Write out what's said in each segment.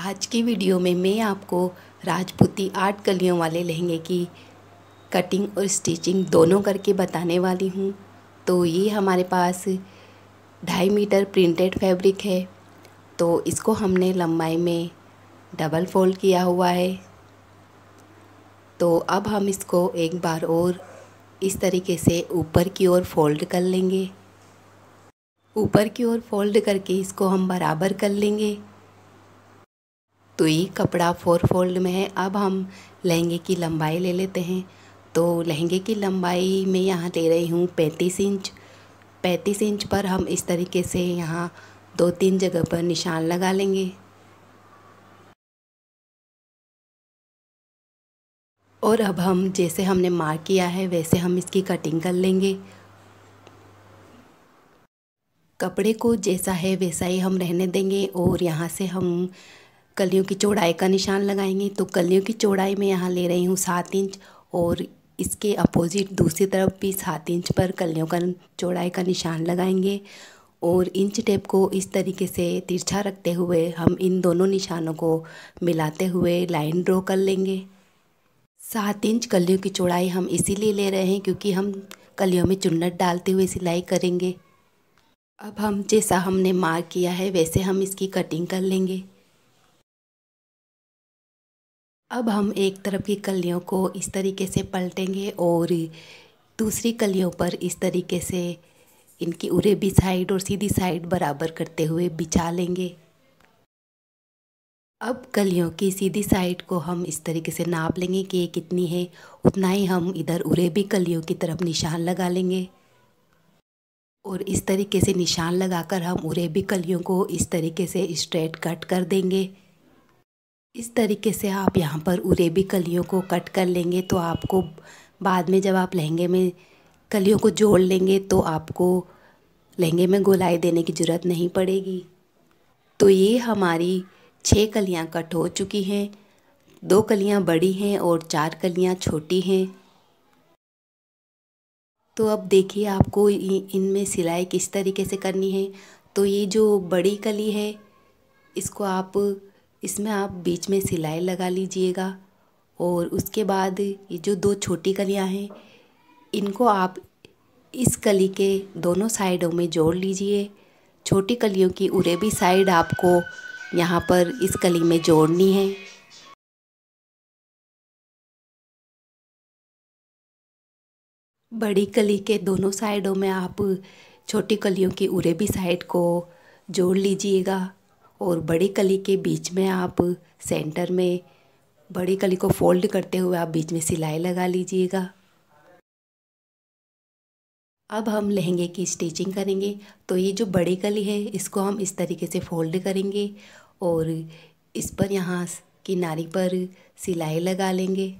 आज की वीडियो में मैं आपको राजपूती 8 कलियों वाले लहंगे की कटिंग और स्टिचिंग दोनों करके बताने वाली हूँ। तो ये हमारे पास 2.5 मीटर प्रिंटेड फैब्रिक है। तो इसको हमने लंबाई में डबल फोल्ड किया हुआ है। तो अब हम इसको एक बार और इस तरीके से ऊपर की ओर फोल्ड कर लेंगे। ऊपर की ओर फोल्ड करके इसको हम बराबर कर लेंगे। तो ये कपड़ा 4 फोल्ड में है। अब हम लहंगे की लंबाई ले लेते हैं। तो लहंगे की लंबाई मैं यहाँ ले रही हूँ 35 इंच। 35 इंच पर हम इस तरीके से यहाँ 2-3 जगह पर निशान लगा लेंगे। और अब हम जैसे हमने मार्क किया है वैसे हम इसकी कटिंग कर लेंगे। कपड़े को जैसा है वैसा ही हम रहने देंगे और यहाँ से हम कलियों की चौड़ाई का निशान लगाएंगे। तो कलियों की चौड़ाई मैं यहाँ ले रही हूँ 7 इंच और इसके अपोजिट दूसरी तरफ भी 7 इंच पर कलियों का चौड़ाई का निशान लगाएंगे। और इंच टेप को इस तरीके से तिरछा रखते हुए हम इन दोनों निशानों को मिलाते हुए लाइन ड्रॉ कर लेंगे। 7 इंच कलियों की चौड़ाई हम इसीलिए ले रहे हैं क्योंकि हम कलियों में चुन्नट डालते हुए सिलाई करेंगे। अब हम जैसा हमने मार्क किया है वैसे हम इसकी कटिंग कर लेंगे। अब हम एक तरफ की कलियों को इस तरीके से पलटेंगे और दूसरी कलियों पर इस तरीके से इनकी उरेबी साइड और सीधी साइड बराबर करते हुए बिछा लेंगे। अब कलियों की सीधी साइड को हम इस तरीके से नाप लेंगे कि ये कितनी है, उतना ही हम इधर उरेबी कलियों की तरफ निशान लगा लेंगे। और इस तरीके से निशान लगाकर हम उरेबी कलियों को इस तरीके से स्ट्रेट कट कर देंगे। इस तरीके से आप यहाँ पर उरेबी कलियों को कट कर लेंगे तो आपको बाद में जब आप लहंगे में कलियों को जोड़ लेंगे तो आपको लहंगे में गोलाई देने की ज़रूरत नहीं पड़ेगी। तो ये हमारी 6 कलियाँ कट हो चुकी हैं। 2 कलियाँ बड़ी हैं और 4 कलियाँ छोटी हैं। तो अब देखिए आपको इनमें सिलाई किस तरीके से करनी है। तो ये जो बड़ी कली है इसमें आप बीच में सिलाई लगा लीजिएगा। और उसके बाद ये जो 2 छोटी कलियां हैं इनको आप इस कली के दोनों साइडों में जोड़ लीजिए। छोटी कलियों की उरेबी साइड आपको यहाँ पर इस कली में जोड़नी है। बड़ी कली के दोनों साइडों में आप छोटी कलियों की उरेबी साइड को जोड़ लीजिएगा। और बड़ी कली के बीच में आप सेंटर में बड़ी कली को फोल्ड करते हुए आप बीच में सिलाई लगा लीजिएगा। अब हम लहंगे की स्टिचिंग करेंगे। तो ये जो बड़ी कली है इसको हम इस तरीके से फोल्ड करेंगे और इस पर यहाँ किनारी पर सिलाई लगा लेंगे।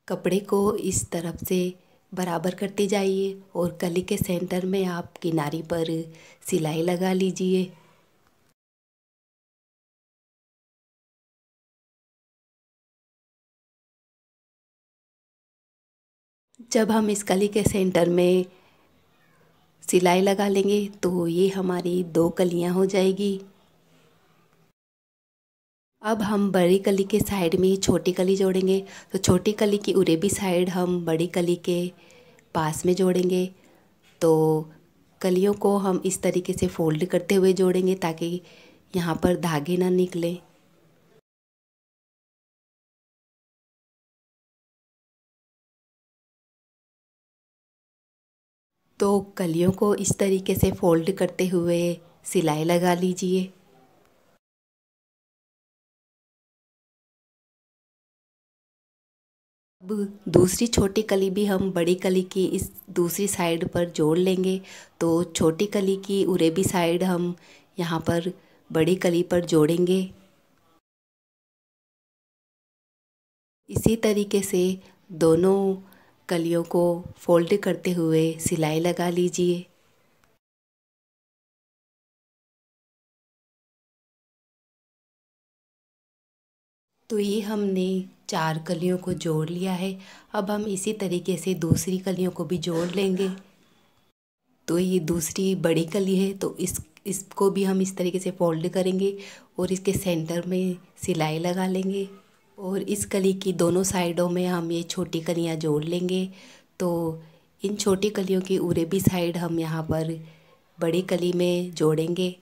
कपड़े को इस तरफ से बराबर करते जाइए और कली के सेंटर में आप किनारी पर सिलाई लगा लीजिए। जब हम इस कली के सेंटर में सिलाई लगा लेंगे तो ये हमारी 2 कलियां हो जाएगी। अब हम बड़ी कली के साइड में छोटी कली जोड़ेंगे। तो छोटी कली की उरेबी साइड हम बड़ी कली के पास में जोड़ेंगे। तो कलियों को हम इस तरीके से फोल्ड करते हुए जोड़ेंगे ताकि यहाँ पर धागे ना निकले। तो कलियों को इस तरीके से फोल्ड करते हुए सिलाई लगा लीजिए। अब दूसरी छोटी कली भी हम बड़ी कली की इस दूसरी साइड पर जोड़ लेंगे। तो छोटी कली की उरेबी साइड हम यहाँ पर बड़ी कली पर जोड़ेंगे। इसी तरीके से दोनों कलियों को फोल्ड करते हुए सिलाई लगा लीजिए। तो ये हमने 4 कलियों को जोड़ लिया है। अब हम इसी तरीके से दूसरी कलियों को भी जोड़ लेंगे। तो ये दूसरी बड़ी कली है तो इसको भी हम इस तरीके से फोल्ड करेंगे और इसके सेंटर में सिलाई लगा लेंगे और इस कली की दोनों साइडों में हम ये छोटी कलियां जोड़ लेंगे। तो इन छोटी कलियों की उरे भी साइड हम यहाँ पर बड़ी कली में जोड़ेंगे।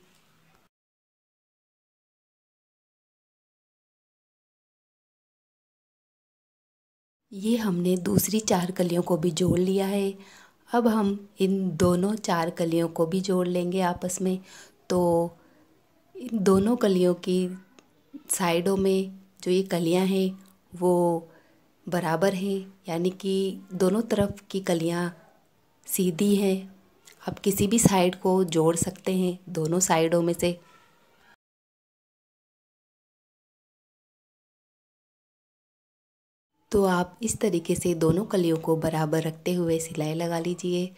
ये हमने दूसरी 4 कलियों को भी जोड़ लिया है। अब हम इन दोनों 4 कलियों को भी जोड़ लेंगे आपस में। तो इन दोनों कलियों की साइडों में जो ये कलियां हैं वो बराबर हैं, यानी कि दोनों तरफ की कलियां सीधी हैं। आप किसी भी साइड को जोड़ सकते हैं दोनों साइडों में से। तो आप इस तरीके से दोनों कलियों को बराबर रखते हुए सिलाई लगा लीजिए।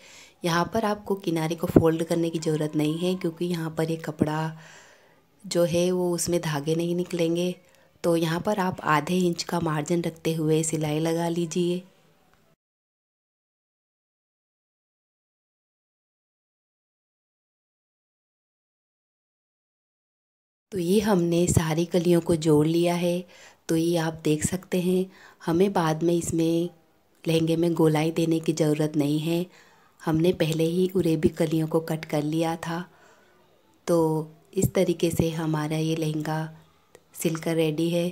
यहाँ पर आपको किनारे को फोल्ड करने की ज़रूरत नहीं है, क्योंकि यहाँ पर ये कपड़ा जो है वो उसमें धागे नहीं निकलेंगे। तो यहाँ पर आप आधे इंच का मार्जिन रखते हुए सिलाई लगा लीजिए। तो ये हमने सारी कलियों को जोड़ लिया है। तो ये आप देख सकते हैं, हमें बाद में इसमें लहंगे में गोलाई देने की ज़रूरत नहीं है। हमने पहले ही उरेबी कलियों को कट कर लिया था। तो इस तरीके से हमारा ये लहंगा सिलकर रेडी है।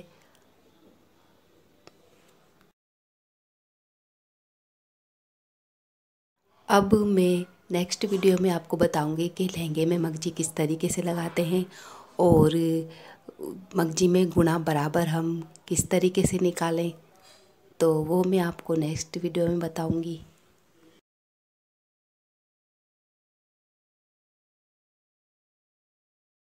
अब मैं नेक्स्ट वीडियो में आपको बताऊंगी कि लहंगे में मगजी किस तरीके से लगाते हैं और मगजी में गुणा बराबर हम किस तरीके से निकालें। तो वो मैं आपको नेक्स्ट वीडियो में बताऊंगी।